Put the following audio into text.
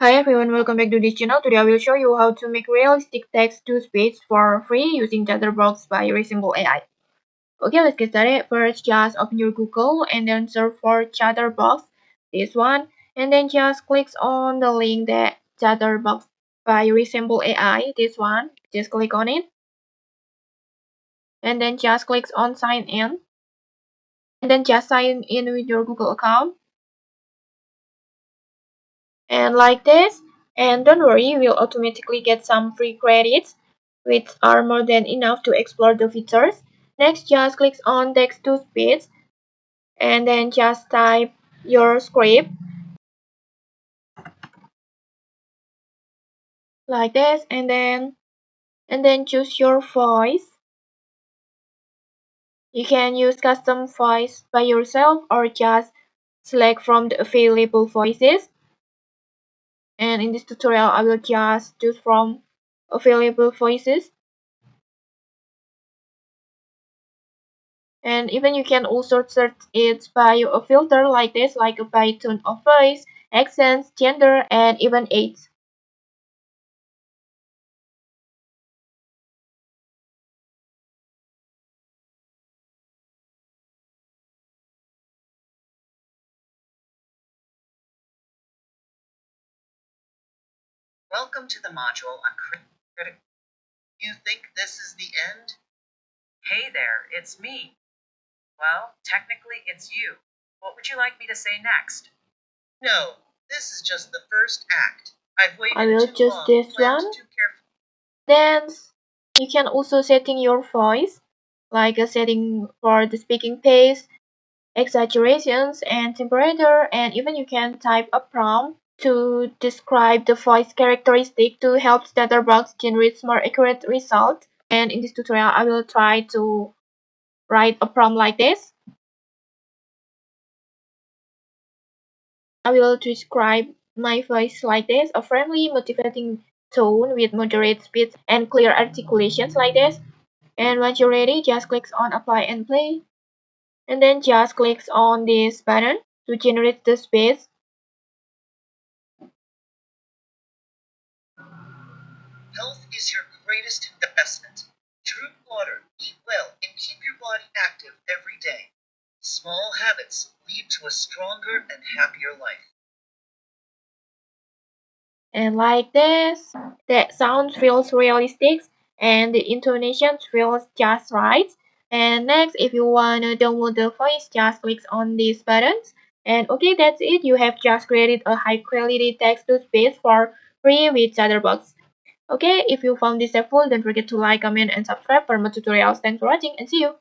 Hi everyone, welcome back to this channel. Today I will show you how to make realistic text-to-speech for free using Chatterbox by Resemble AI. Okay, let's get started. First, just open your Google and then search for Chatterbox, this one, and then just click on the link that Chatterbox by Resemble AI, this one. Just click on it, and then just click on sign in, and then just sign in with your Google account. And like this, and don't worry, you will automatically get some free credits which are more than enough to explore the features. Next, just click on text to speech and then just type your script like this, and then choose your voice. You can use custom voice by yourself or just select from the available voices. And in this tutorial I will just choose from available voices. And even you can also search it by a filter like this, like by tone of voice, accents, gender, and even age. Welcome to the module on critical. You think this is the end? Hey there, it's me. Well, technically it's you. What would you like me to say next? No, this is just the first act. I've waited I will too choose long, this planned one. too carefully. Then you can also setting your voice, like a setting for the speaking pace, exaggerations, and temperature, and even you can type a prompt to describe the voice characteristic to help Chatterbox generate more accurate results. And in this tutorial, I will try to write a prompt like this. I will describe my voice like this, a friendly, motivating tone with moderate speed and clear articulations like this. And once you're ready, just click on apply and play. And then just click on this button to generate the space. Health is your greatest investment. Drink water, eat well, and keep your body active every day. Small habits lead to a stronger and happier life. And like this, the sound feels realistic and the intonation feels just right. And next, if you wanna download the voice, just click on these buttons. And okay, that's it. You have just created a high quality text to speech for free with Chatterbox. Okay, if you found this helpful, don't forget to like, comment, and subscribe for more tutorials. Thanks for watching and see you.